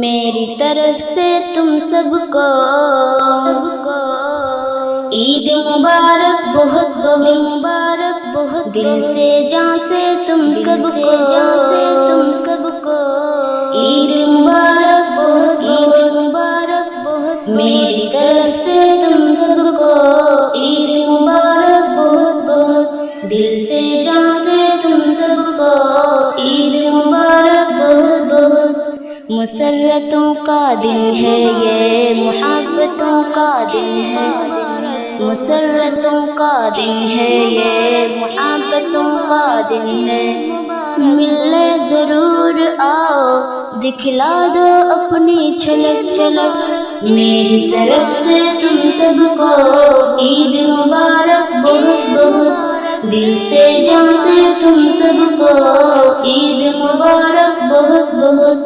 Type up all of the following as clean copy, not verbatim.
میری طرف سے تم سب کو عید مبارک، بہت بہت مبارک، بہت دل سے جان سے تم سب کو عید مبارک، بہت عید مبارک، بہت میری طرف سے تم سب کو عید مبارک، بہت بہت دل سے جان سے تم سب کو عید مبارک، بہت بہت مسرتوں کا دن ہے یہ، محبتوں کا دن ہے، مسرتوں کا دن ہے یہ، محبتوں کا دن ہے، ملنے ضرور آؤ، دکھلا دو اپنی چھلک چھلک، میری طرف سے تم سب کو عید مبارک، بہت بہت دل سے جان سے تم سب کو عید مبارک، بہت بہت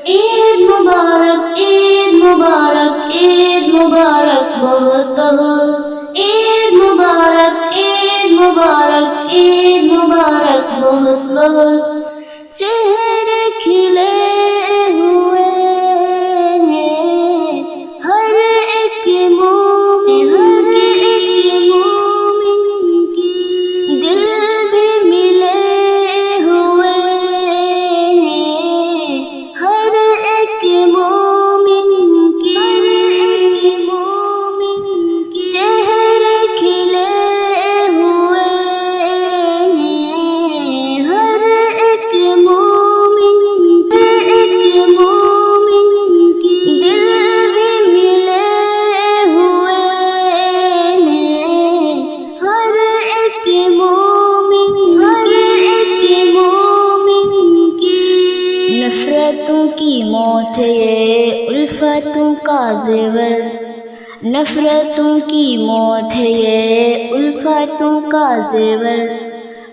عید مبارک، عید مبارک، عید مبارک، بہت بہت عید مبارک، عید مبارک، عید مبارک، بہت بہت چہرے کھلے ہوئے ہیں ہر ایک مومن کی، دل بھی ملے ہوئے ہیں ہر ایک مومن کی، چہرے کھلے ہوئے ہیں ہر ایک مومن کی، دل بھی ملے ہوئے ہیں ہر ایک مومن کی، نفرتوں کی موت ہے یہ الفتوں کا زیور، نفرتوں کی موت ہے یہ الفتوں کا زیور،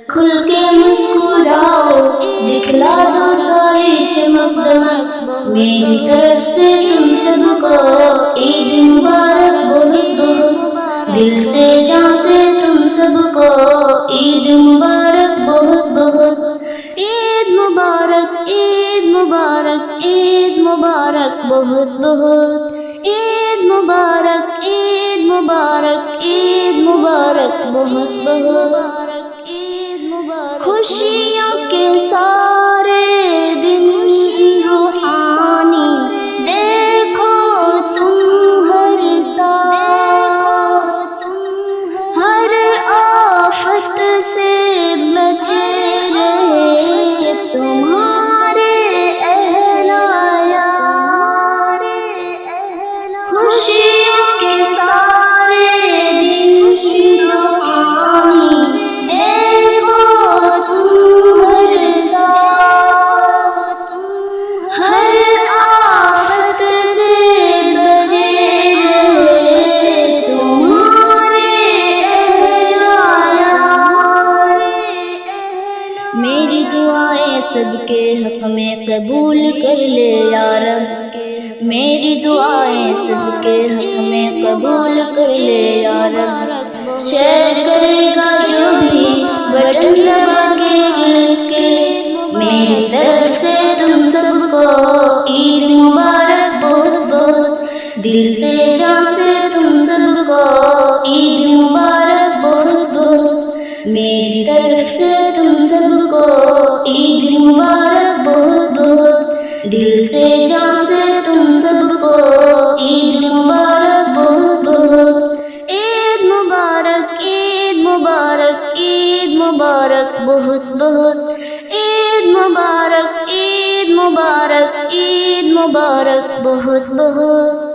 کھل کے مسکراؤ، دکھلا دو ساری چمک دمک، میری طرف سے تم سب کو عید مبارک، بہت بہت دل سے جان سے تم سب کو عید مبارک، بہت بہت عید مبارک، عید مبارک، عید مبارک، بہت بہت عید مبارک، عید مبارک، عید مبارک، بہت بہت خوشیوں کے سارے دن روحانی دیکھو تم ہر سال، ہر آفت سے بچے رہے تمہارے اہل عیال، خوشیوں کے سارے دن روحانی دیکھو تم ہر سال، ہر آفت سے بچے رہے تمہارے اہل عیال، میری دعائیں سب کے حق میں قبول کر لے یا رب، میری دعائیں سب کے حق میں قبول کر لے یا رب، شیئر کرے گا جو بھی بٹن دبا کے کلک کے، میری طرف سے تم سب کو عید مبارک، بہت بہت دل سے جان سے تم سب کو عید مبارک، بہت بہت میری طرف سے تم سب کو عید مبارک، بہت بہت دل سے جان سے تم سب کو عید مبارک، بہت بہت عید مبارک، عید مبارک، عید مبارک، بہت بہت عید مبارک، عید مبارک، عید مبارک، بہت بہت